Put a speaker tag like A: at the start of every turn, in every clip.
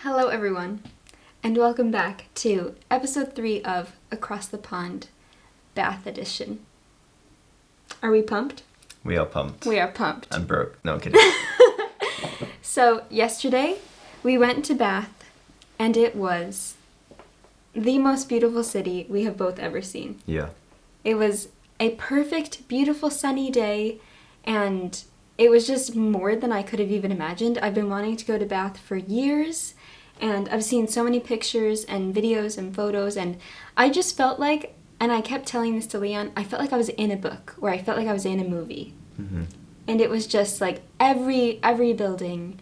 A: Hello everyone, and welcome back to episode 3 of Across the Pond, Bath Edition. Are we pumped?
B: We are pumped.
A: We are pumped.
B: I'm broke. No, I'm kidding.
A: So, yesterday, we went to Bath, and it was the most beautiful city we have both ever seen.
B: Yeah.
A: It was a perfect, beautiful, sunny day, and it was just more than I could have even imagined. I've been wanting to go to Bath for years, and I've seen so many pictures and videos and photos, and I just felt like, and I kept telling this to Leon, I felt like I was in a book, or I felt like I was in a movie.
B: Mm-hmm.
A: And it was just like every building,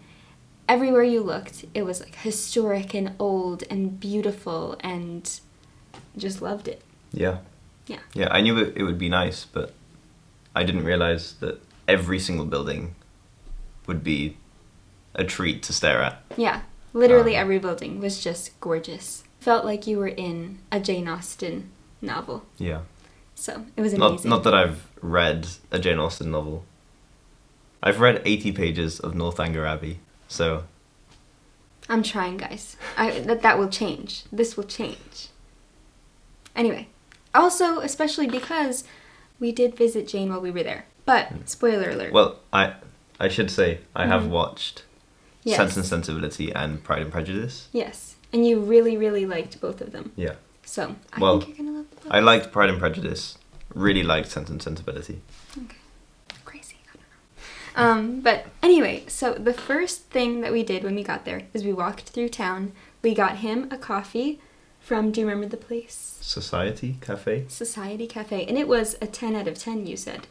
A: everywhere you looked, it was like historic and old and beautiful, and just loved it.
B: Yeah.
A: Yeah.
B: Yeah, I knew it would be nice, but I didn't realize that every single building would be a treat to stare at.
A: Yeah. Literally every building was just gorgeous. Felt like you were in a Jane Austen novel.
B: Yeah.
A: So, it was amazing.
B: Not that I've read a Jane Austen novel. I've read 80 pages of Northanger Abbey, so...
A: I'm trying, guys. That will change. This will change. Anyway. Also, especially because we did visit Jane while we were there. But, spoiler alert.
B: Well, I should say, I have watched
A: Yes.
B: Sense and Sensibility and Pride and Prejudice.
A: Yes. And you really, really liked both of them.
B: Yeah.
A: So, I
B: Well,
A: think you're going to love the book.
B: I liked Pride and Prejudice. Really liked Sense and Sensibility.
A: Okay. Crazy. I don't know. But anyway, so the first thing that we did when we got there is we walked through town. We got him a coffee from, do you remember the place?
B: Society Cafe?
A: Society Cafe. And it was a 10 out of 10, you said.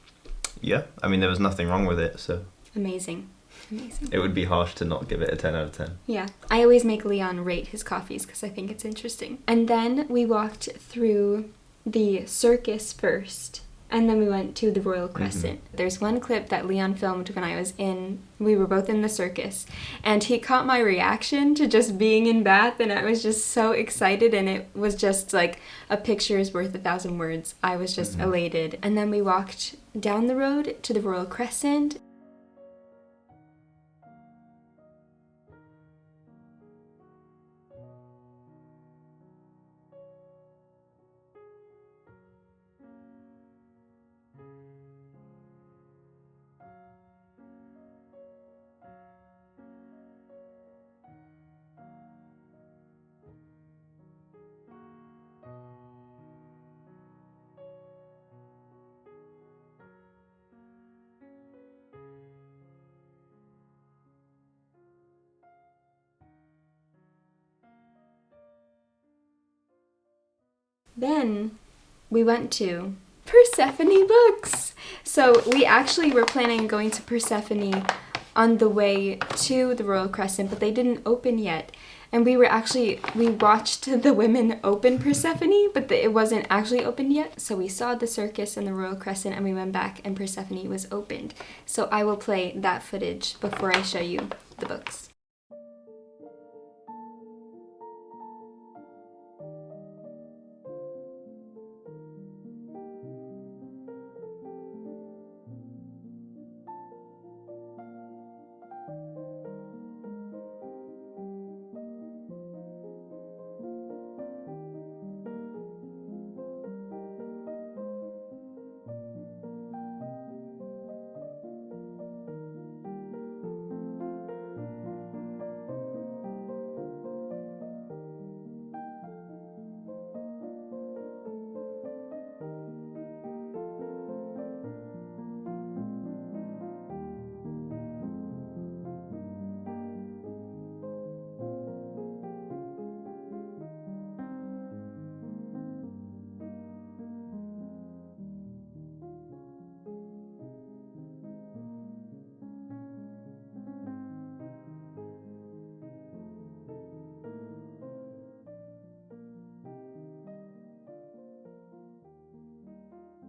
B: Yeah. I mean, there was nothing wrong with it, so...
A: Amazing. Amazing.
B: It would be harsh to not give it a 10 out of 10.
A: Yeah. I always make Leon rate his coffees because I think it's interesting. And then we walked through the circus first. And then we went to the Royal Crescent. Mm-hmm. There's one clip that Leon filmed when we were both in the circus. And he caught my reaction to just being in Bath, and I was just so excited, and it was just like a picture is worth 1,000 words. I was just elated. And then we walked down the road to the Royal Crescent. Then we went to Persephone Books. So we actually were planning on going to Persephone on the way to the Royal Crescent, but they didn't open yet. And we watched the women open Persephone, but it wasn't actually opened yet. So we saw the circus and the Royal Crescent, and we went back and Persephone was opened. So I will play that footage before I show you the books.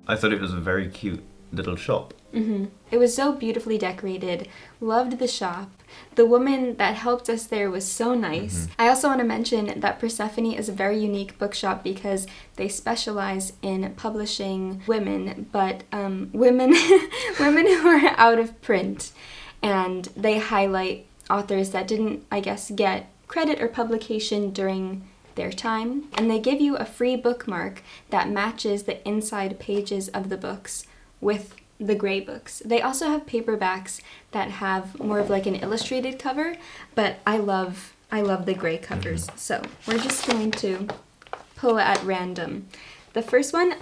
B: I thought it was a very cute little shop.
A: Mm-hmm. It was so beautifully decorated. Loved the shop. The woman that helped us there was so nice. I also want to mention that Persephone is a very unique bookshop because they specialize in publishing women, but women who are out of print, and they highlight authors that didn't, I guess, get credit or publication during their time, and they give you a free bookmark that matches the inside pages of the books with the gray books. They also have paperbacks that have more of like an illustrated cover, but I love the gray covers. So we're just going to pull at random. The first one,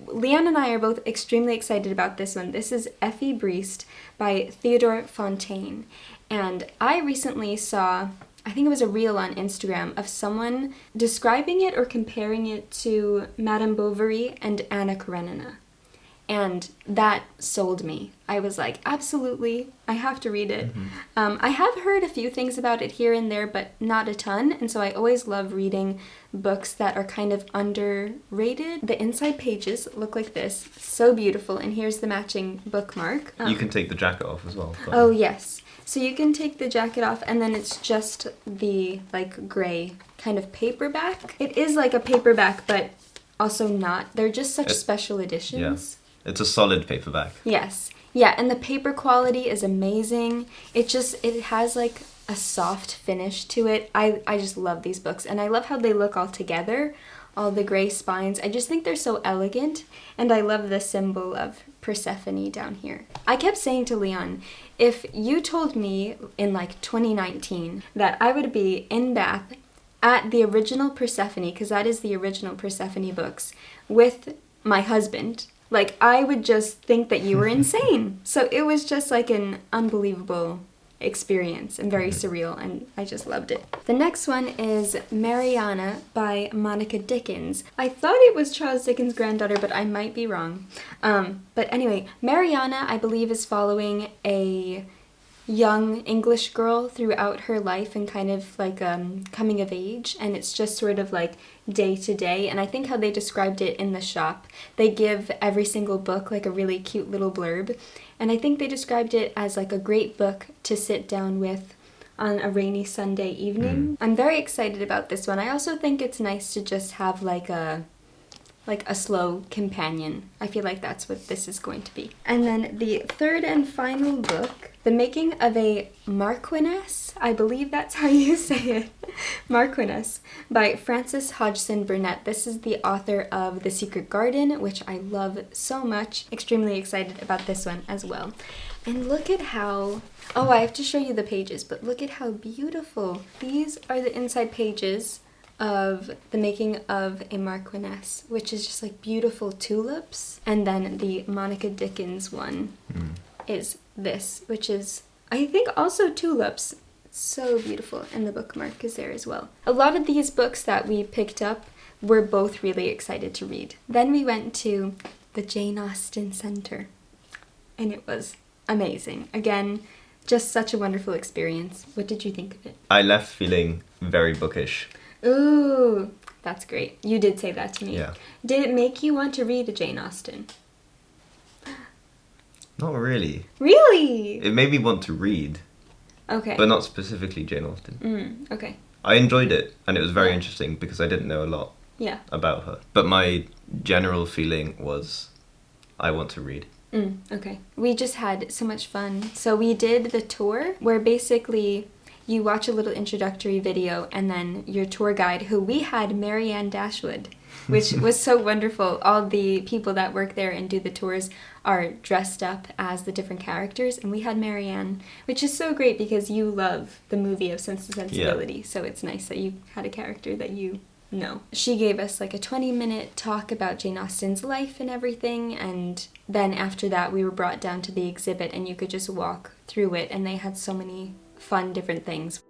A: Leon and I are both extremely excited about this one. This is Effie Briest by Theodore Fontaine. And I recently saw, I think it was a reel on Instagram, of someone describing it or comparing it to Madame Bovary and Anna Karenina. And that sold me. I was like, absolutely, I have to read it. I have heard a few things about it here and there, but not a ton. And so I always love reading books that are kind of underrated. The inside pages look like this. So beautiful. And here's the matching bookmark.
B: You can take the jacket off as well.
A: Oh, yes. So you can take the jacket off, and then it's just the like gray kind of paperback. It is like a paperback, but also not. They're just such special editions.
B: Yeah. It's a solid paperback.
A: Yes. Yeah, and the paper quality is amazing. It has like a soft finish to it. I just love these books, and I love how they look all together, all the gray spines. I just think they're so elegant, and I love the symbol of Persephone down here. I kept saying to Leon, if you told me in like 2019 that I would be in Bath at the original Persephone, because that is the original Persephone books, with my husband, like, I would just think that you were insane. So it was just like an unbelievable experience and very surreal, and I just loved it. The next one is Mariana by Monica Dickens. I thought it was Charles Dickens' granddaughter, but I might be wrong. But anyway, Mariana, I believe, is following a young English girl throughout her life and kind of like coming of age, and it's just sort of like day to day. And I think how they described it in the shop, they give every single book like a really cute little blurb, and I think they described it as like a great book to sit down with on a rainy Sunday evening. I'm very excited about this one. I also think it's nice to just have like a slow companion. I feel like that's what this is going to be. And then the third and final book, The Making of a Marquiness, I believe that's how you say it, Marquiness, by Frances Hodgson Burnett. This is the author of The Secret Garden, which I love so much. Extremely excited about this one as well. And look at how, I have to show you the pages, but look at how beautiful. These are the inside pages of The Making of a Marquiness, which is just like beautiful tulips. And then the Monica Dickens one is this, which is, I think, also tulips. It's so beautiful, and the bookmark is there as well. A lot of these books that we picked up, we're both really excited to read. Then we went to the Jane Austen Center, and it was amazing. Again, just such a wonderful experience. What did you think of it?
B: I left feeling very bookish.
A: Ooh, that's great. You did say that to me.
B: Yeah.
A: Did it make you want to read a Jane Austen?
B: Not really.
A: Really?
B: It made me want to read.
A: Okay.
B: But not specifically Jane Austen.
A: Okay.
B: I enjoyed it, and it was very interesting because I didn't know a lot about her. But my general feeling was, I want to read.
A: Okay. We just had so much fun. So we did the tour where basically you watch a little introductory video, and then your tour guide, who we had Marianne Dashwood, which was so wonderful. All the people that work there and do the tours are dressed up as the different characters, and we had Marianne, which is so great because you love the movie of Sense and Sensibility, so it's nice that you had a character that you know. She gave us like a 20-minute talk about Jane Austen's life and everything, and then after that we were brought down to the exhibit, and you could just walk through it, and they had so many fun different things.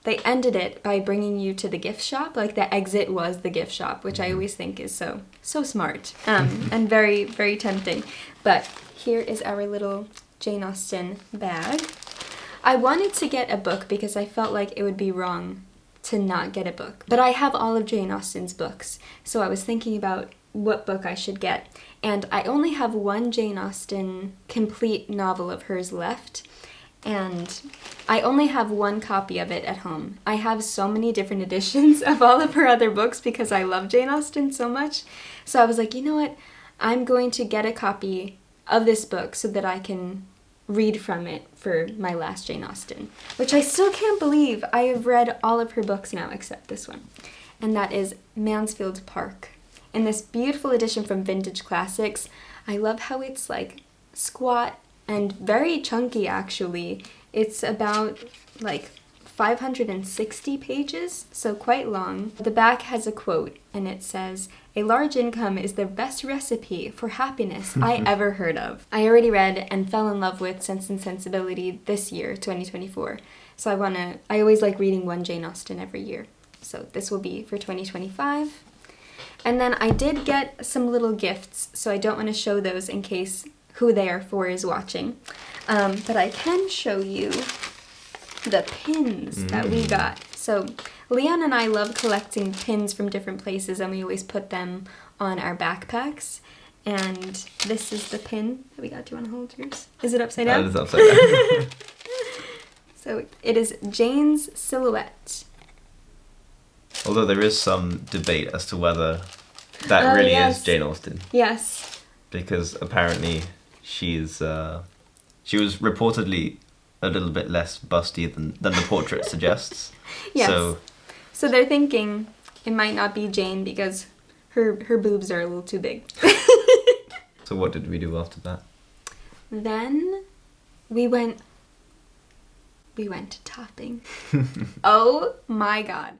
A: They ended it by bringing you to the gift shop. Like, the exit was the gift shop, which I always think is so smart and very, very tempting. But here is our little Jane Austen bag. I wanted to get a book because I felt like it would be wrong to not get a book. But I have all of Jane Austen's books, so I was thinking about what book I should get. And I only have one Jane Austen complete novel of hers left, and I only have one copy of it at home. I have so many different editions of all of her other books because I love Jane Austen so much. So I was like, you know what? I'm going to get a copy of this book so that I can read from it for my last Jane Austen, which I still can't believe. I have read all of her books now except this one, and that is Mansfield Park. In this beautiful edition from Vintage Classics. I love how it's like squat and very chunky actually. It's about like 560 pages, so quite long. The back has a quote and it says, "A large income is the best recipe for happiness I ever heard of." I already read and fell in love with Sense and Sensibility this year, 2024. So I always like reading one Jane Austen every year. So this will be for 2025. And then I did get some little gifts, so I don't want to show those in case who they are for is watching. But I can show you the pins that we got. So Leon and I love collecting pins from different places, and we always put them on our backpacks. And this is the pin that we got. Do you want to hold yours? Is it upside down?
B: It is upside down.
A: So it is Jane's silhouette.
B: Although there is some debate as to whether that really is Jane Austen.
A: Yes.
B: Because apparently she was reportedly a little bit less busty than the portrait suggests.
A: Yes. So they're thinking it might not be Jane because her boobs are a little too big.
B: So what did we do after that?
A: Then we went topping. Oh my god.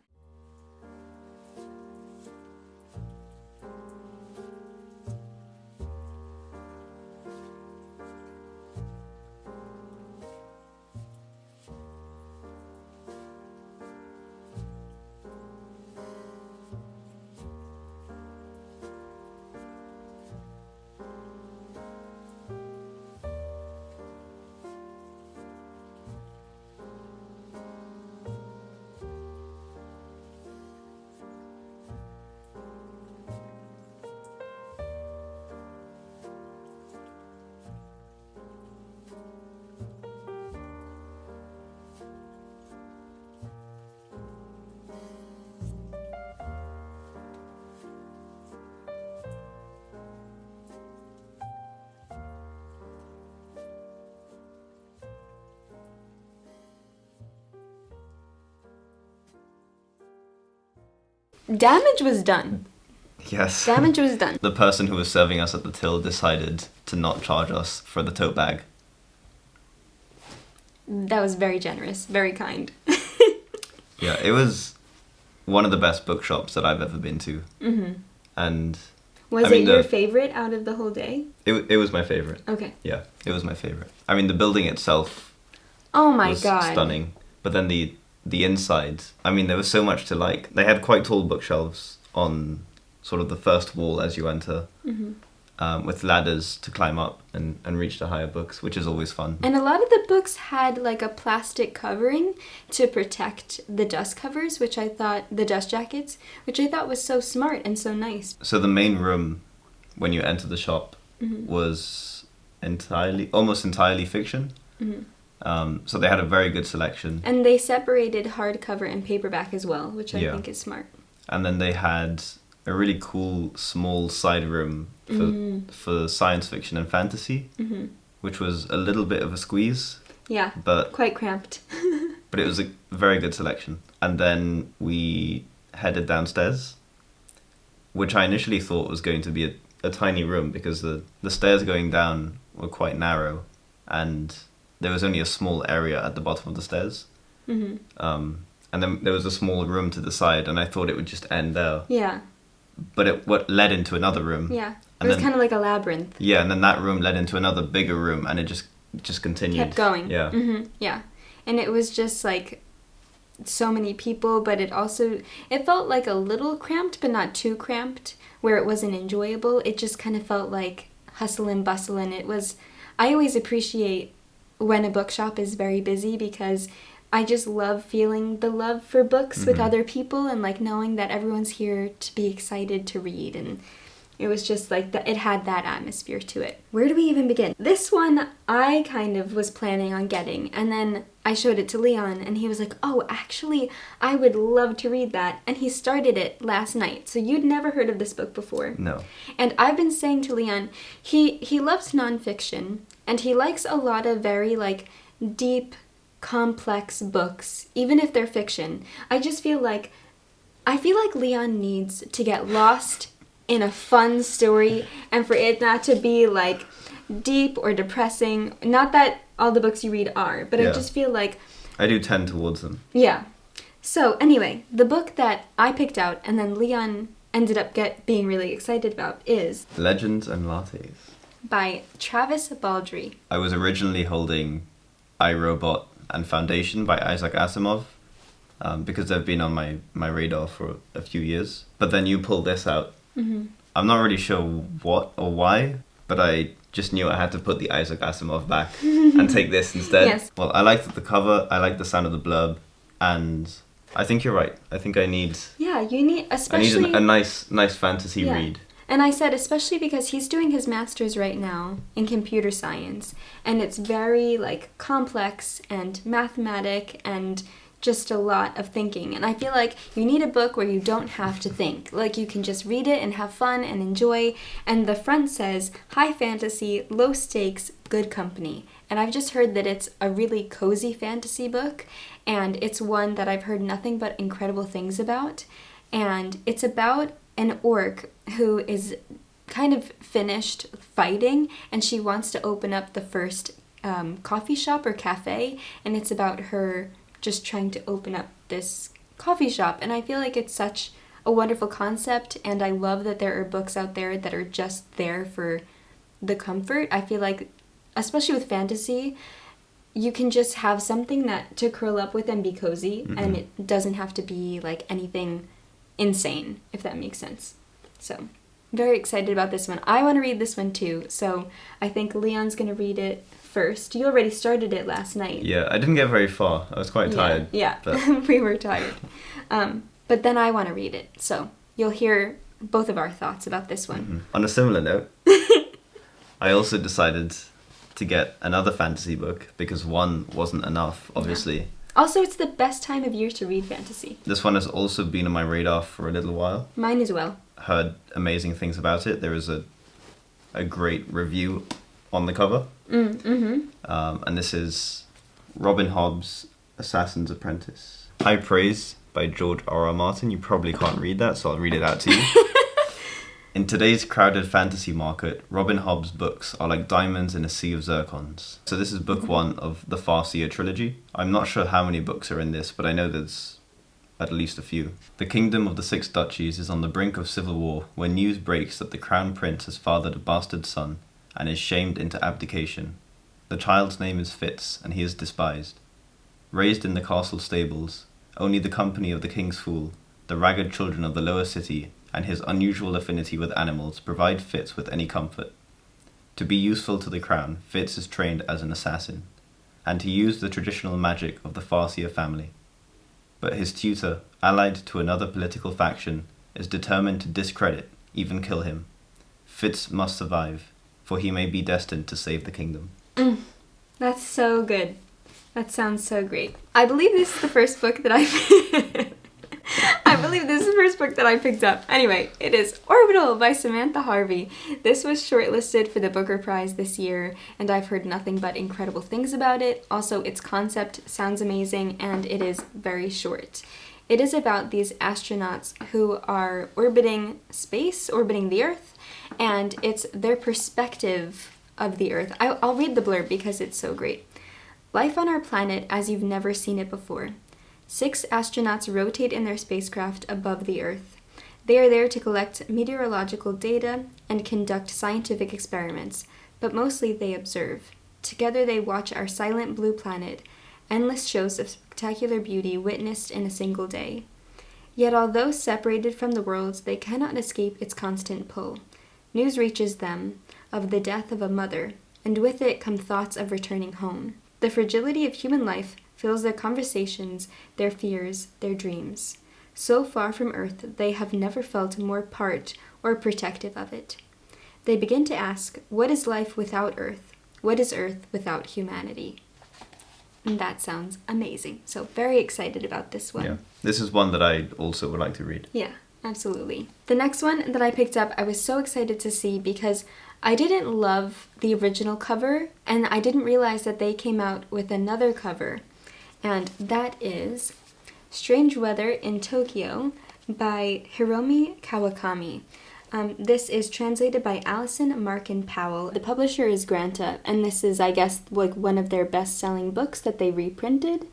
A: Damage was done.
B: Yes.
A: Damage was done.
B: The person who was serving us at the till decided to not charge us for the tote bag.
A: That was very generous, very kind.
B: Yeah, it was one of the best bookshops that I've ever been to. Mm-hmm. And
A: was it your favorite out of the whole day?
B: It was my favorite.
A: Okay.
B: Yeah, it was my favorite. I mean, the building itself
A: was
B: stunning. But then the inside, I mean, there was so much to like. They had quite tall bookshelves on sort of the first wall as you enter, with ladders to climb up and reach the higher books, which is always fun.
A: And a lot of the books had like a plastic covering to protect the dust covers, the dust jackets, which I thought was so smart and so nice.
B: So the main room, when you enter the shop, was almost entirely fiction. So they had a very good selection.
A: And they separated hardcover and paperback as well, which I think is smart.
B: And then they had a really cool small side room for science fiction and fantasy, which was a little bit of a squeeze.
A: Yeah,
B: but
A: quite cramped.
B: But it was a very good selection. And then we headed downstairs, which I initially thought was going to be a tiny room because the stairs going down were quite narrow and there was only a small area at the bottom of the stairs. And then there was a small room to the side and I thought it would just end there.
A: Yeah.
B: But what led into another room.
A: Yeah. It was kind of like a labyrinth.
B: Yeah, and then that room led into another bigger room and it just continued.
A: Kept going.
B: Yeah.
A: Yeah. And it was just like so many people, but it felt like a little cramped, but not too cramped, where it wasn't enjoyable. It just kind of felt like hustle and bustle, and I always appreciate when a bookshop is very busy, because I just love feeling the love for books with other people, and like knowing that everyone's here to be excited to read, and it was just like it had that atmosphere to it. Where do we even begin? This one I kind of was planning on getting, and then I showed it to Leon, and he was like, oh, actually, I would love to read that. And he started it last night. So you'd never heard of this book before.
B: No.
A: And I've been saying to Leon, he loves nonfiction, and he likes a lot of very, like, deep, complex books, even if they're fiction. I feel like Leon needs to get lost in a fun story, and for it not to be like deep or depressing. Not that all the books you read are, but I just feel like
B: I do tend towards them.
A: Yeah. So anyway, the book that I picked out and then Leon ended up being really excited about is
B: Legends and Lattes
A: by Travis Baldree.
B: I was originally holding I, Robot and Foundation by Isaac Asimov, because they've been on my radar for a few years. But then you pulled this out. Mm-hmm. I'm not really sure what or why, but I just knew I had to put the Isaac Asimov back and take this instead.
A: Yes.
B: Well, I liked the cover, I liked the sound of the blurb, and I think you're right. I think I need...
A: Yeah, you need, especially...
B: I need a nice fantasy read.
A: And I said especially because he's doing his master's right now in computer science, and it's very, like, complex and mathematic and just a lot of thinking. And I feel like you need a book where you don't have to think. Like, you can just read it and have fun and enjoy. And the front says, high fantasy, low stakes, good company. And I've just heard that it's a really cozy fantasy book, and it's one that I've heard nothing but incredible things about. And it's about an orc who is kind of finished fighting, and she wants to open up the first coffee shop or cafe, and it's about her just trying to open up this coffee shop. And I feel like it's such a wonderful concept, and I love that there are books out there that are just there for the comfort. I feel like, especially with fantasy, you can just have something that to curl up with and be cozy, and it doesn't have to be like anything insane, if that makes sense. So, very excited about this one. I want to read this one too, so I think Leon's going to read it first. You already started it last night.
B: Yeah, I didn't get very far. I was quite tired.
A: Yeah,
B: but...
A: we were tired. But then I want to read it, so you'll hear both of our thoughts about this one.
B: Mm-hmm. On a similar note, I also decided to get another fantasy book because one wasn't enough, obviously.
A: Yeah. Also, it's the best time of year to read fantasy.
B: This one has also been on my radar for a little while.
A: Mine as well.
B: Heard amazing things about it. There is a great review on the cover. And this is Robin Hobb's Assassin's Apprentice. High Praise by George R.R. Martin. You probably can't read that, so I'll read it out to you. In today's crowded fantasy market, Robin Hobb's books are like diamonds in a sea of zircons. So this is book one of the Farseer trilogy. I'm not sure how many books are in this, but I know there's at least a few. The kingdom of the Six Duchies is on the brink of civil war when news breaks that the crown prince has fathered a bastard son and is shamed into abdication. The child's name is Fitz, and he is despised. Raised in the castle stables, only the company of the king's fool, the ragged children of the lower city, and his unusual affinity with animals provide Fitz with any comfort. To be useful to the crown, Fitz is trained as an assassin, and to use the traditional magic of the Farseer family. But his tutor, allied to another political faction, is determined to discredit, even kill him. Fitz must survive, for he may be destined to save the kingdom.
A: That's so good. That sounds so great. I believe this is the first book that I picked up. Anyway, it is Orbital by Samantha Harvey. This was shortlisted for the Booker Prize this year, and I've heard nothing but incredible things about it. Also, its concept sounds amazing, and it is very short. It is about these astronauts who are orbiting space, orbiting the Earth, and it's their perspective of the Earth. I'll read the blurb because it's so great. Life on our planet as you've never seen it before. 6 astronauts rotate in their spacecraft above the Earth. They are there to collect meteorological data and conduct scientific experiments, but mostly they observe. Together they watch our silent blue planet, endless shows of spectacular beauty witnessed in a single day. Yet although separated from the world, they cannot escape its constant pull. News reaches them of the death of a mother, and with it come thoughts of returning home. The fragility of human life fills their conversations, their fears, their dreams. So far from earth, they have never felt more part or protective of it. They begin to ask, what is life without earth? What is earth without humanity? And that sounds amazing. So very excited about this one.
B: Yeah, this is one that I also would like to read.
A: Yeah, absolutely. The next one that I picked up, I was so excited to see because I didn't love the original cover, and I didn't realize that they came out with another cover. And that is Strange Weather in Tokyo by Hiromi Kawakami. This is translated by Allison Markin Powell. The publisher is Granta, and this is, I guess, like one of their best-selling books that they reprinted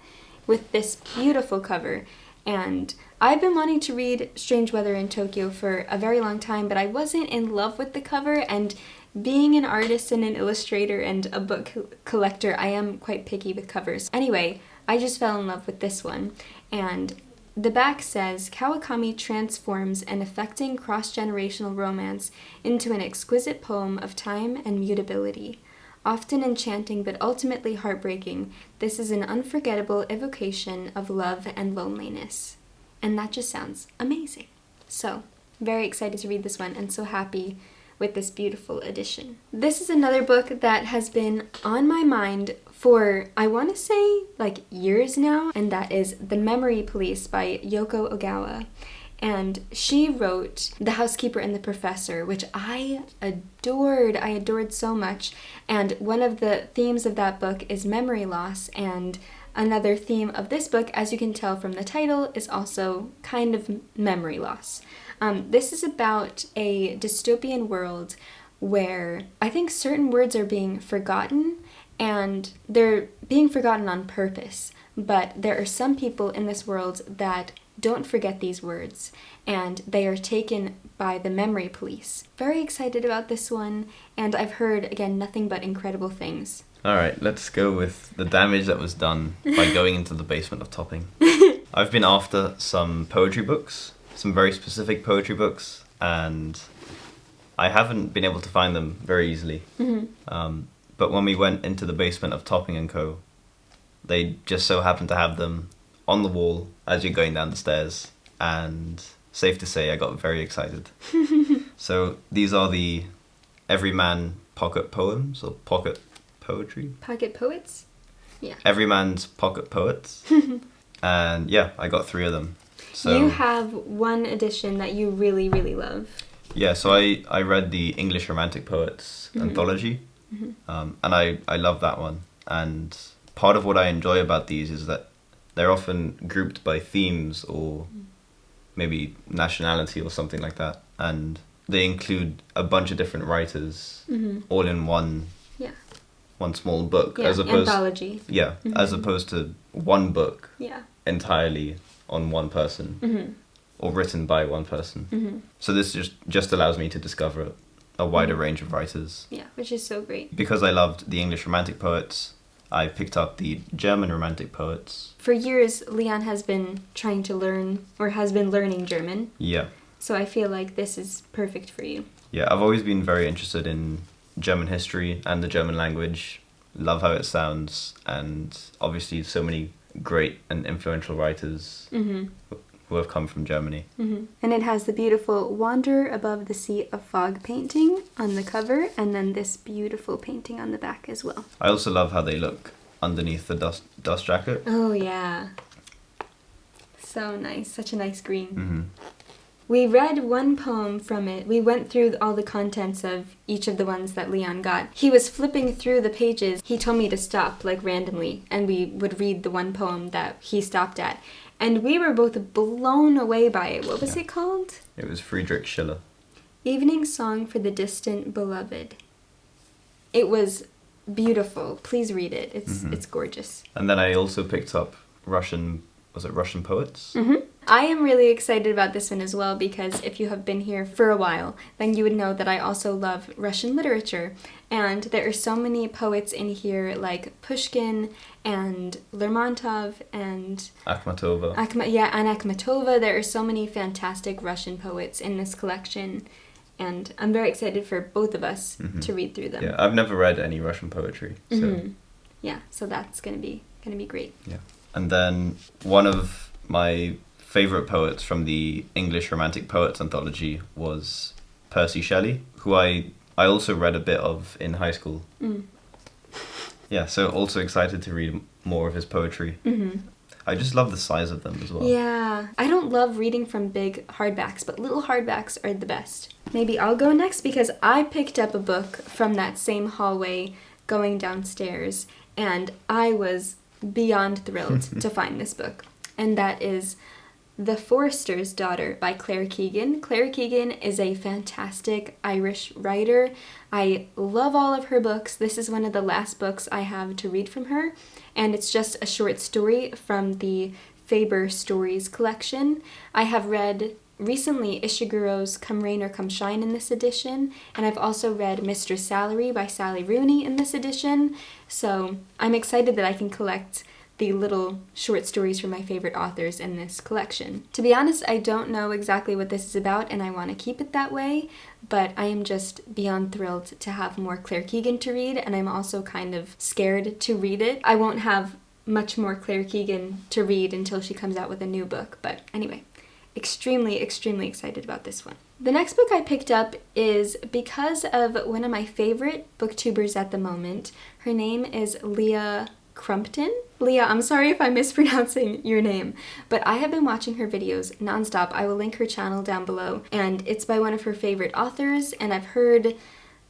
A: with this beautiful cover. And I've been wanting to read Strange Weather in Tokyo for a very long time, but I wasn't in love with the cover, and being an artist and an illustrator and a book collector, I am quite picky with covers. Anyway, I just fell in love with this one, and the back says, Kawakami transforms an affecting cross-generational romance into an exquisite poem of time and mutability. Often enchanting but ultimately heartbreaking, this is an unforgettable evocation of love and loneliness. And that just sounds amazing. So, very excited to read this one and so happy with this beautiful edition. This is another book that has been on my mind for, I want to say, like years now, and that is The Memory Police by Yoko Ogawa. And she wrote The Housekeeper and the Professor, which I adored so much. And one of the themes of that book is memory loss, and another theme of this book, as you can tell from the title, is also kind of memory loss. This is about a dystopian world where I think certain words are being forgotten, and they're being forgotten on purpose. But there are some people in this world that don't forget these words, and they are taken by the memory police. Very excited about this one, and I've heard, again, nothing but incredible things.
B: Alright, let's go with the damage that was done by going into the basement of Topping. I've been after some poetry books, some very specific poetry books, and I haven't been able to find them very easily. But when we went into the basement of Topping & Co., they just so happened to have them on the wall as you're going down the stairs, and safe to say I got very excited. So these are the Everyman pocket poems, or pocket poetry?
A: Pocket poets? Yeah.
B: Everyman's pocket poets. And yeah, I got 3 of them. So
A: you have one edition that you really, really love.
B: Yeah, so I read the English Romantic Poets anthology, and I love that one. And part of what I enjoy about these is that they're often grouped by themes or maybe nationality or something like that. And they include a bunch of different writers all in one small book.
A: Yeah,
B: as opposed,
A: anthology.
B: Yeah, as opposed to one book
A: Yeah.
B: entirely on one person or written by one person. So this just allows me to discover a wider range of writers.
A: Yeah, which is so great.
B: Because I loved the English Romantic Poets, I picked up the German Romantic Poets.
A: For years, Leon has been trying to learn, or has been learning German.
B: Yeah.
A: So I feel like this is perfect for you.
B: Yeah, I've always been very interested in German history and the German language. Love how it sounds, and obviously so many great and influential writers who have come from Germany.
A: And it has the beautiful Wander Above the Sea of Fog painting on the cover, and then this beautiful painting on the back as well.
B: I also love how they look underneath the dust jacket.
A: Oh yeah. So nice. Such a nice green. We read one poem from it. We went through all the contents of each of the ones that Leon got. He was flipping through the pages. He told me to stop, like, randomly, and we would read the one poem that he stopped at. And we were both blown away by it. What was it called?
B: It was Friedrich Schiller.
A: Evening Song for the Distant Beloved. It was beautiful. Please read it. It's gorgeous.
B: And then I also picked up Russian was it Russian poets?
A: I am really excited about this one as well because if you have been here for a while, then you would know that I also love Russian literature. And there are so many poets in here like Pushkin and Lermontov and
B: Akhmatova.
A: And Akhmatova. There are so many fantastic Russian poets in this collection. And I'm very excited for both of us to read through them.
B: Yeah, I've never read any Russian poetry. So.
A: Yeah, so that's gonna be great.
B: Yeah. And then one of my favourite poets from the English Romantic Poets anthology was Percy Shelley, who I also read a bit of in high school. Yeah, so also excited to read more of his poetry. I just love the size of them as well.
A: Yeah, I don't love reading from big hardbacks, but little hardbacks are the best. Maybe I'll go next because I picked up a book from that same hallway going downstairs, and I was beyond thrilled to find this book. And that is The Forester's Daughter by Claire Keegan. Claire Keegan is a fantastic Irish writer. I love all of her books. This is one of the last books I have to read from her, and it's just a short story from the Faber Stories collection. I have read recently Ishiguro's Come Rain or Come Shine in this edition, and I've also read Mistress Salary by Sally Rooney in this edition, so I'm excited that I can collect the little short stories from my favorite authors in this collection. To be honest, I don't know exactly what this is about, and I want to keep it that way, but I am just beyond thrilled to have more Claire Keegan to read, and I'm also kind of scared to read it. I won't have much more Claire Keegan to read until she comes out with a new book, but anyway. Extremely, extremely excited about this one. The next book I picked up is because of one of my favorite booktubers at the moment. Her name is Leah Crumpton. Leah, I'm sorry if I'm mispronouncing your name, but I have been watching her videos nonstop. I will link her channel down below, and it's by one of her favorite authors, and I've heard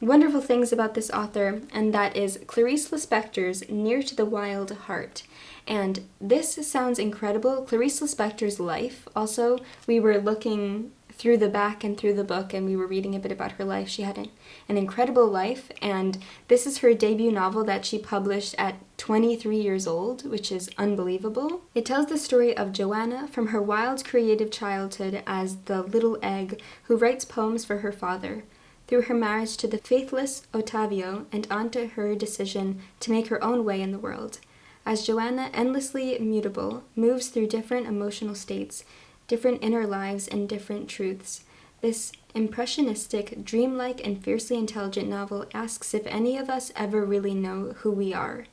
A: wonderful things about this author, and that is Clarice Lispector's Near to the Wild Heart. And this sounds incredible. Clarice Lispector's life, also, we were looking through the back and through the book, and we were reading a bit about her life. She had an incredible life, and this is her debut novel that she published at 23 years old, which is unbelievable. It tells the story of Joanna from her wild creative childhood as the little egg who writes poems for her father, through her marriage to the faithless Ottavio, and on to her decision to make her own way in the world. As Joanna, endlessly mutable, moves through different emotional states, different inner lives, and different truths, this impressionistic, dreamlike, and fiercely intelligent novel asks if any of us ever really know who we are.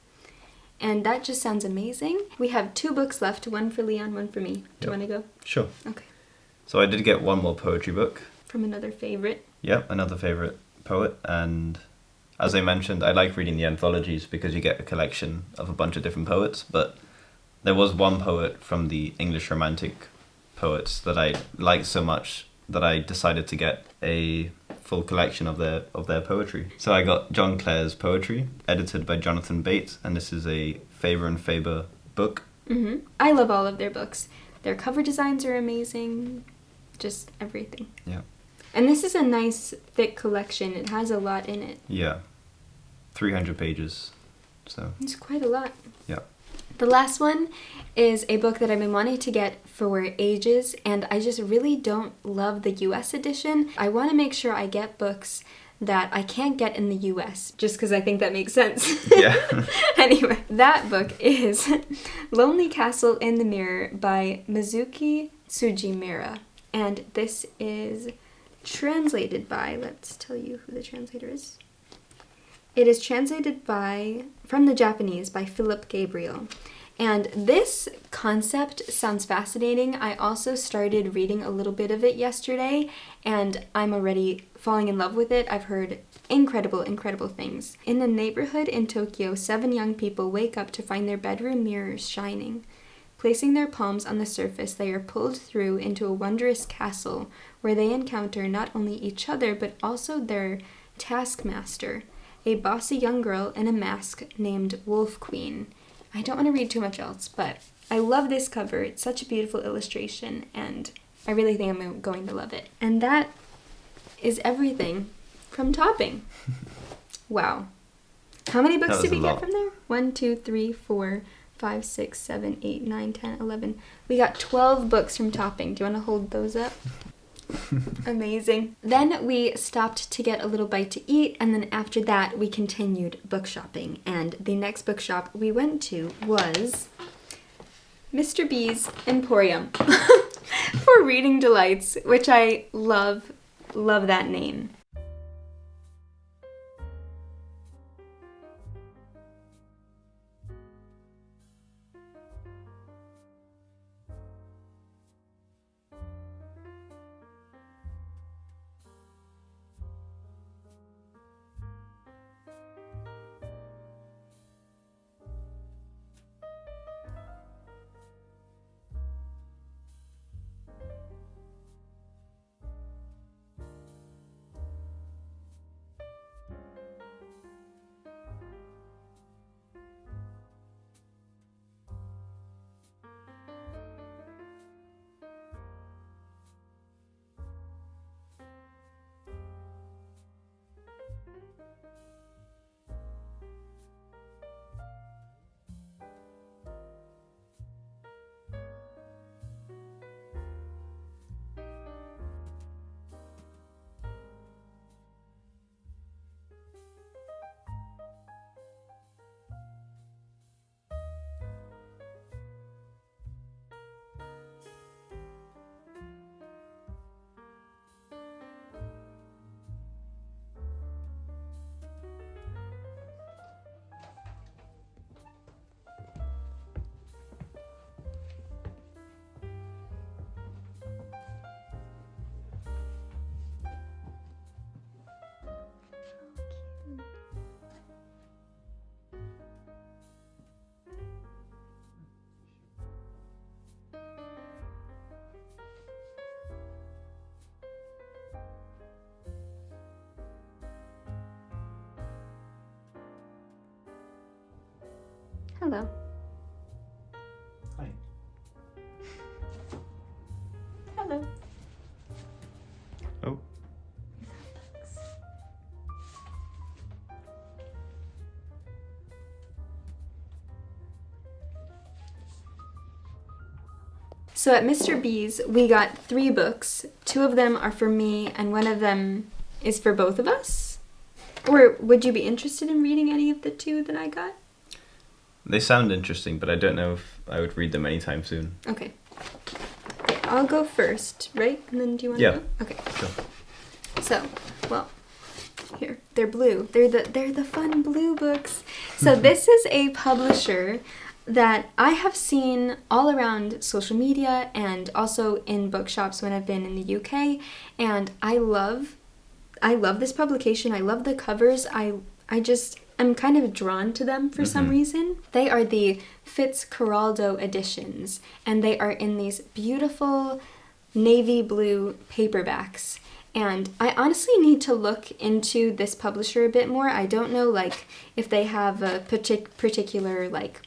A: And that just sounds amazing. We have 2 books left, one for Leon, one for me. Do you want to go?
B: Sure.
A: Okay.
B: So I did get one more poetry book.
A: From another favorite.
B: Yep, another favourite poet, and as I mentioned, I like reading the anthologies because you get a collection of a bunch of different poets, but there was one poet from the English Romantic poets that I liked so much that I decided to get a full collection of their poetry. So I got John Clare's poetry, edited by Jonathan Bates, and this is a Faber and Faber book.
A: I love all of their books. Their cover designs are amazing, just everything.
B: Yeah.
A: And this is a nice, thick collection. It has a lot in it.
B: Yeah. 300 pages. So.
A: It's quite a lot.
B: Yeah.
A: The last one is a book that I've been wanting to get for ages, and I just really don't love the US edition. I want to make sure I get books that I can't get in the US, just because I think that makes sense.
B: Yeah.
A: Anyway, that book is Lonely Castle in the Mirror by Mizuki Tsujimura. And this is translated by, let's tell you who the translator is. It is translated from the Japanese by Philip Gabriel. And this concept sounds fascinating. I also started reading a little bit of it yesterday, and I'm already falling in love with it. I've heard incredible, incredible things. In a neighborhood in Tokyo, 7 young people wake up to find their bedroom mirrors shining. Placing their palms on the surface, they are pulled through into a wondrous castle where they encounter not only each other but also their taskmaster, a bossy young girl in a mask named Wolf Queen. I don't want to read too much else, but I love this cover. It's such a beautiful illustration, and I really think I'm going to love it. And that is everything from Topping. Wow. How many books did we get from there? 1, 2, 3, 4, 5, 6, 7, 8, 9, 10, 11. We got 12 books from Topping. Do you want to hold those up? Amazing. Then we stopped to get a little bite to eat, and then after that we continued book shopping. And the next bookshop we went to was Mr. B's Emporium for Reading Delights, which I love that name. Hello.
B: Hi.
A: Hello.
B: Oh.
A: So at Mr. B's, we got 3 books. 2 of them are for me, and 1 of them is for both of us. Or would you be interested in reading any of the 2 that I got?
B: They sound interesting, but I don't know if I would read them anytime soon.
A: Okay. I'll go first, right? And then do you want to go? Okay.
B: Sure.
A: So, well, here. They're blue. They're the fun blue books. So this is a publisher that I have seen all around social media and also in bookshops when I've been in the UK, and I love this publication. I love the covers. I'm kind of drawn to them for some reason. They are the Fitzcarraldo editions, and they are in these beautiful navy blue paperbacks. And I honestly need to look into this publisher a bit more. I don't know, like, if they have a particular, like,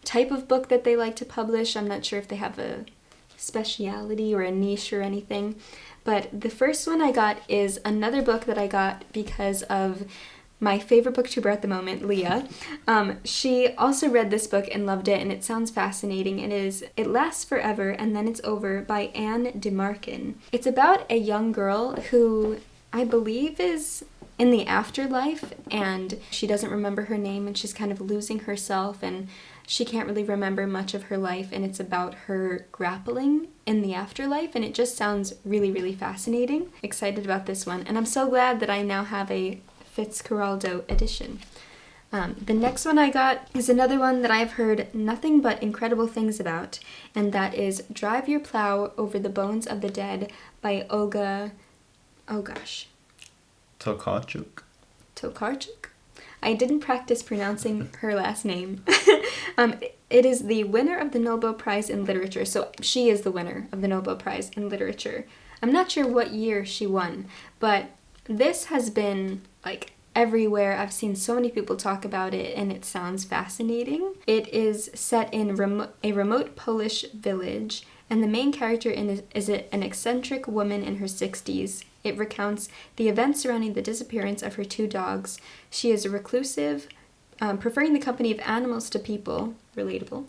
A: type of book that they like to publish. I'm not sure if they have a speciality or a niche or anything. But the first one I got is another book that I got because of my favorite booktuber at the moment, Leah. She also read this book and loved it, and it sounds fascinating. It Lasts Forever and Then It's Over by Anne DeMarkin. It's about a young girl who I believe is in the afterlife, and she doesn't remember her name, and she's kind of losing herself, and she can't really remember much of her life, and it's about her grappling in the afterlife, and it just sounds really, really fascinating. Excited about this one, and I'm so glad that I now have a Fitzcarraldo edition. The next one I got is another one that I've heard nothing but incredible things about, and that is Drive Your Plow Over the Bones of the Dead by Olga,
B: Tokarczuk.
A: I didn't practice pronouncing her last name. It is the winner of the Nobel Prize in Literature, so she is the winner of the Nobel Prize in Literature. I'm not sure what year she won, but this has been, like, everywhere. I've seen so many people talk about it, and it sounds fascinating. It is set in a remote Polish village, and the main character is an eccentric woman in her 60s. It recounts the events surrounding the disappearance of her 2 dogs. She is reclusive, preferring the company of animals to people. Relatable.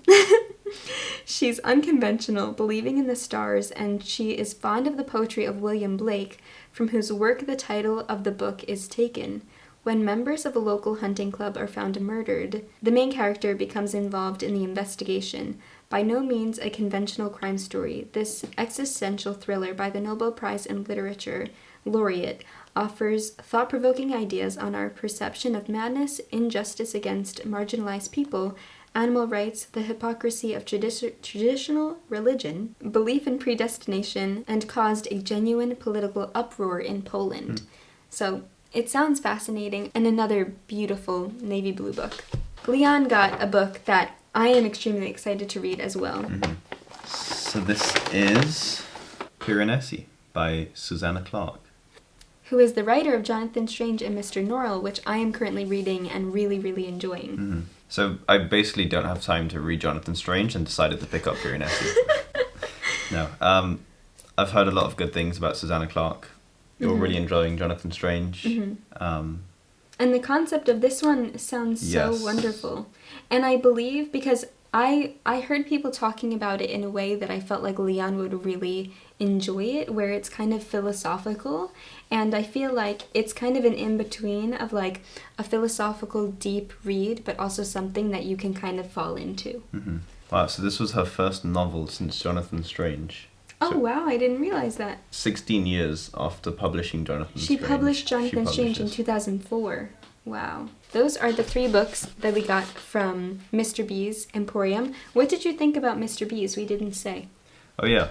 A: She's unconventional, believing in the stars, and she is fond of the poetry of William Blake, from whose work the title of the book is taken. When members of a local hunting club are found murdered, the main character becomes involved in the investigation. By no means a conventional crime story, this existential thriller by the Nobel Prize in Literature laureate offers thought-provoking ideas on our perception of madness, injustice against marginalized people, animal rights, the hypocrisy of traditional religion, belief in predestination, and caused a genuine political uproar in Poland. So, it sounds fascinating, and another beautiful navy blue book. Leon got a book that I am extremely excited to read as well.
B: So this is Piranesi by Susanna Clarke,
A: who is the writer of Jonathan Strange and Mr. Norrell, which I am currently reading and really, really enjoying.
B: So I basically don't have time to read Jonathan Strange and decided to pick up Piranesi. No. I've heard a lot of good things about Susanna Clarke. You're really enjoying Jonathan Strange.
A: And the concept of this one sounds so wonderful. And I believe, because I heard people talking about it in a way that I felt like Leon would really enjoy it, where it's kind of philosophical, and I feel like it's kind of an in-between of like a philosophical deep read, but also something that you can kind of fall into.
B: Wow, so this was her first novel since Jonathan Strange.
A: Oh,
B: So
A: wow, I didn't realize that.
B: 16 years after publishing Jonathan Strange.
A: She published Jonathan Strange in 2004. Wow. Those are the 3 books that we got from Mr. B's Emporium. What did you think about Mr. B's? We didn't say.
B: Oh, yeah.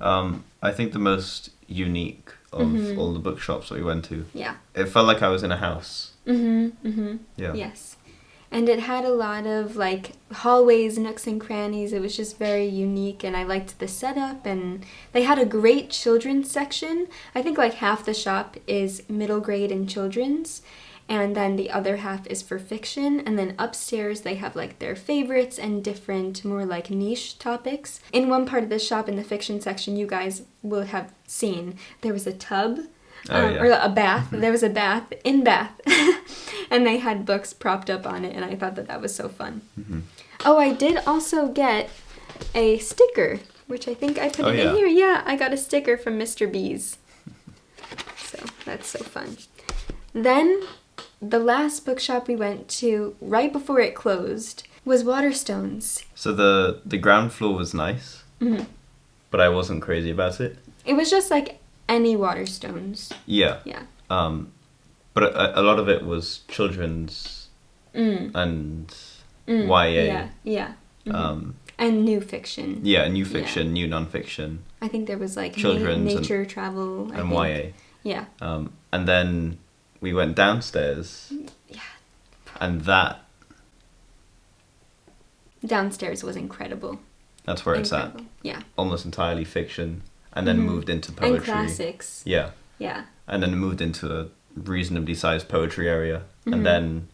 B: I think the most unique of all the bookshops that we went to.
A: Yeah.
B: It felt like I was in a house. Yeah.
A: Yes. And it had a lot of like hallways, nooks and crannies. It was just very unique, and I liked the setup, and they had a great children's section. I think like half the shop is middle grade and children's, and then the other half is for fiction, and then upstairs they have like their favorites and different more like niche topics. In one part of the shop in the fiction section, you guys will have seen, there was a tub. Or a bath. There was a bath in Bath. And they had books propped up on it, and I thought that that was so fun. Oh, I did also get a sticker, which I think I put in here. Yeah, I got a sticker from Mr. B's. So that's so fun. Then the last bookshop we went to right before it closed was Waterstones.
B: So the ground floor was nice, but I wasn't crazy about it.
A: It was just like any Waterstones.
B: Yeah.
A: Yeah.
B: But a lot of it was children's and YA.
A: Yeah. And new fiction.
B: Yeah, new fiction, new non-fiction.
A: I think there was like
B: children's
A: nature travel.
B: And YA.
A: Yeah.
B: And then we went downstairs.
A: Yeah.
B: And that...
A: Downstairs was incredible.
B: That's where it's at.
A: Yeah.
B: Almost entirely fiction. And then moved into poetry.
A: And classics.
B: Yeah.
A: Yeah.
B: And then moved into a reasonably sized poetry area. And then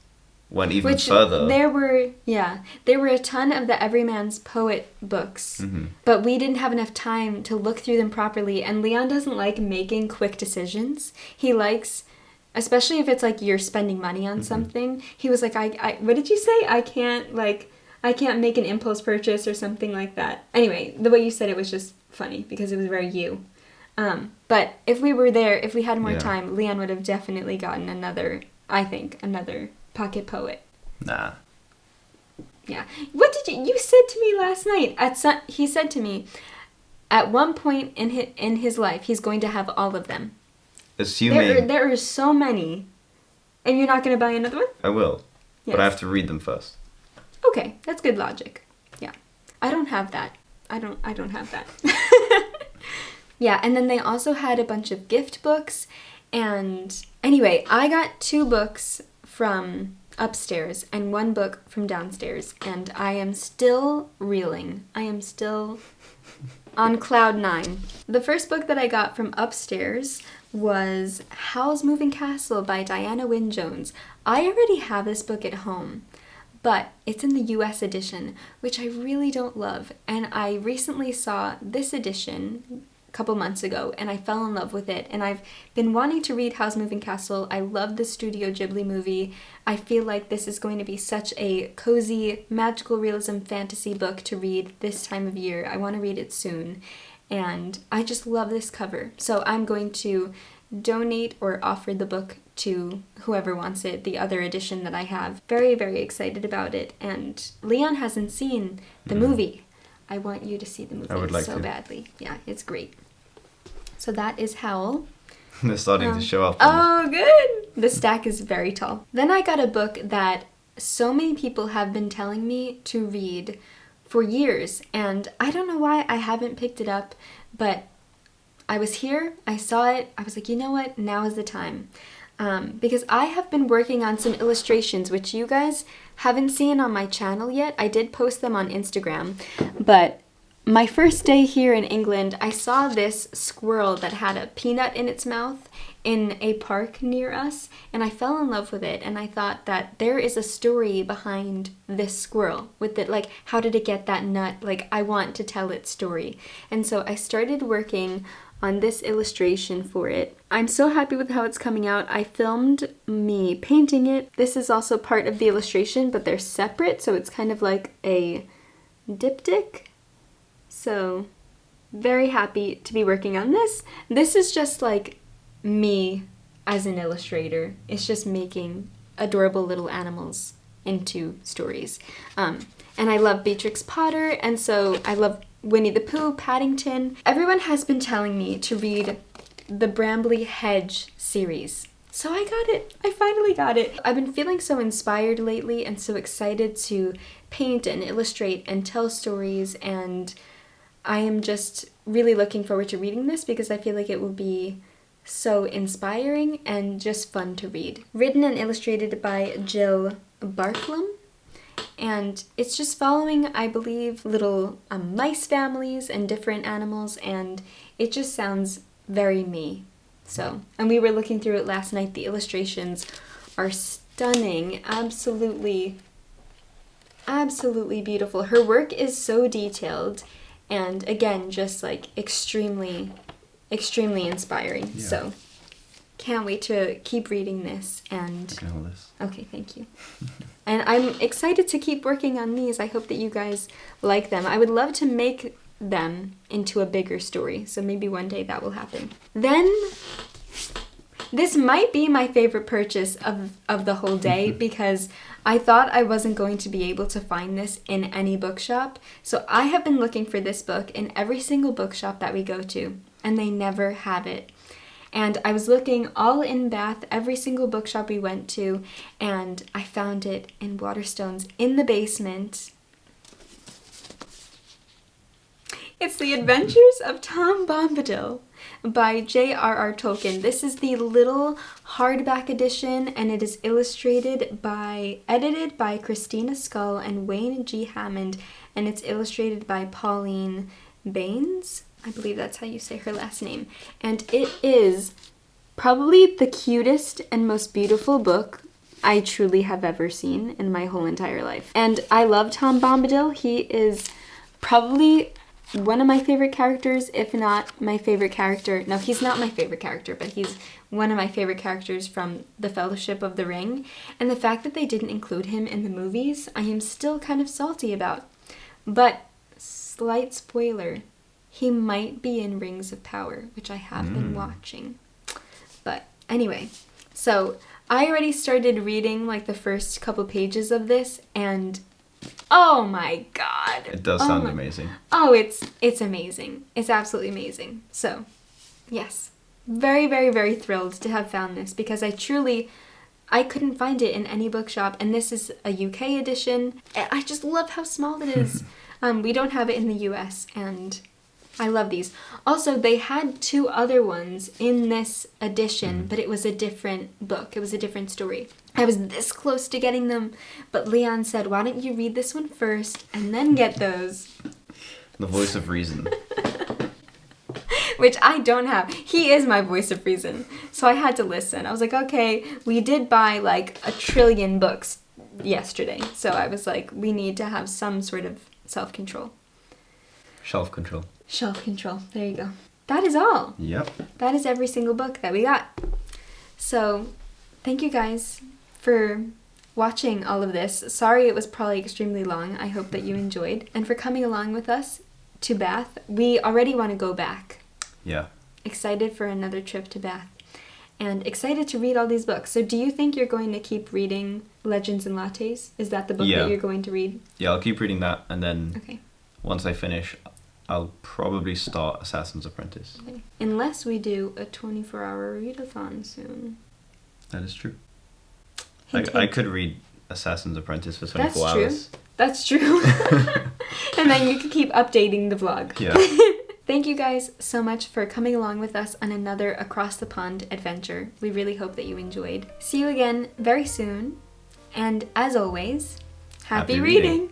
B: went even further.
A: There were a ton of the Everyman's Poet books. But we didn't have enough time to look through them properly. And Leon doesn't like making quick decisions. He likes... Especially if it's like you're spending money on something. He was like, I what did you say? I can't make an impulse purchase or something like that. Anyway, the way you said it was just funny because it was very you. But if we were there, if we had more time, Leon would have definitely gotten another pocket poet.
B: Nah.
A: Yeah. What did you said to me last night? He said to me, at one point in his life, he's going to have all of them.
B: Assuming...
A: There are so many. And you're not going to buy another one?
B: I will.
A: Yes.
B: But I have to read them first.
A: Okay, that's good logic. Yeah. I don't have that. I don't have that. Yeah, and then they also had a bunch of gift books. And anyway, I got 2 books from upstairs and 1 book from downstairs. And I am still reeling. I am still on cloud 9. The first book that I got from upstairs was Howl's Moving Castle by Diana Wynne Jones. I already have this book at home, but it's in the US edition, which I really don't love. And I recently saw this edition a couple months ago, and I fell in love with it. And I've been wanting to read Howl's Moving Castle. I love the Studio Ghibli movie. I feel like this is going to be such a cozy, magical realism fantasy book to read this time of year. I want to read it soon. And I just love this cover. So I'm going to donate or offer the book to whoever wants it, the other edition that I have. Very, very excited about it. And Leon hasn't seen the movie. I want you to see the movie.
B: I would like
A: so
B: to.
A: badly. Yeah, it's great. So that is Howl.
B: They're starting to show up.
A: Oh, good! The stack is very tall. Then I got a book that so many people have been telling me to read for years, and I don't know why I haven't picked it up, but I was here, I saw it, I was like, you know what, now is the time. Because I have been working on some illustrations, which you guys haven't seen on my channel yet. I did post them on Instagram, but my first day here in England, I saw this squirrel that had a peanut in its mouth in a park near us, and I fell in love with it, and I thought that there is a story behind this squirrel with it, like, how did it get that nut? Like, I want to tell its story. And so I started working on this illustration for it. I'm so happy with how it's coming out. I filmed me painting it. This is also part of the illustration, but they're separate, so it's kind of like a diptych. So, very happy to be working on this. This is just like me as an illustrator. It's just making adorable little animals into stories. And I love Beatrix Potter, and so I love Winnie the Pooh, Paddington. Everyone has been telling me to read the Bramley Hedge series. So I got it. I finally got it. I've been feeling so inspired lately and so excited to paint and illustrate and tell stories, and I am just really looking forward to reading this because I feel like it will be so inspiring and just fun to read. Written and illustrated by Jill Barklam. And it's just following, I believe, little mice families and different animals, and it just sounds very me. So, and we were looking through it last night. The illustrations are stunning. Absolutely, absolutely beautiful. Her work is so detailed, and again, just like extremely, extremely inspiring.
B: Yeah.
A: So, can't wait to keep reading this. And
B: Look at all this.
A: okay, thank you. And I'm excited to keep working on these. I hope that you guys like them. I would love to make them into a bigger story, so maybe one day that will happen. Then, this might be my favorite purchase of the whole day because I thought I wasn't going to be able to find this in any bookshop. So I have been looking for this book in every single bookshop that we go to, and they never have it. And I was looking all in Bath, every single bookshop we went to, and I found it in Waterstones in the basement. It's The Adventures of Tom Bombadil by J.R.R. Tolkien. This is the little hardback edition, and it is edited by Christina Scull and Wayne G. Hammond, and it's illustrated by Pauline Baines. I believe that's how you say her last name. And it is probably the cutest and most beautiful book I truly have ever seen in my whole entire life. And I love Tom Bombadil. He is probably one of my favorite characters, if not my favorite character. No, he's not my favorite character, but he's one of my favorite characters from The Fellowship of the Ring. And the fact that they didn't include him in the movies, I am still kind of salty about. But, slight spoiler, he might be in Rings of Power, which I have been watching. But anyway, so I already started reading like the first couple pages of this, and oh my god.
B: It does sound amazing.
A: Oh, it's amazing. It's absolutely amazing. So, yes. Very, very, very thrilled to have found this because I couldn't find it in any bookshop, and this is a UK edition. I just love how small it is. We don't have it in the US, and I love these. Also, they had 2 other ones in this edition, but it was a different book. It was a different story. I was this close to getting them, but Leon said, why don't you read this one first and then get those?
B: The voice of reason.
A: Which I don't have. He is my voice of reason. So I had to listen. I was like, okay, we did buy like 1 trillion books yesterday. So I was like, we need to have some sort of self-control.
B: Shelf control.
A: Shelf control. There you go. that is all.
B: Yep.
A: That is every single book that we got. So, thank you guys for watching all of this. Sorry it was probably extremely long. I hope that you enjoyed. And for coming along with us to Bath. We already want to go back.
B: Yeah.
A: Excited for another trip to Bath. And excited to read all these books. So do you think you're going to keep reading Legends and Lattes? Is that the book that you're going to read?
B: Yeah, I'll keep reading that. And then
A: okay.
B: Once I finish, I'll probably start Assassin's Apprentice.
A: Okay. Unless we do a 24-hour readathon soon.
B: That is true.
A: Hint,
B: I
A: hint.
B: could read Assassin's Apprentice for 24
A: That's
B: hours.
A: True. That's true. And then you can keep updating the vlog.
B: Yeah.
A: Thank you guys so much for coming along with us on another Across the Pond adventure. We really hope that you enjoyed. See you again very soon. And as always, happy reading.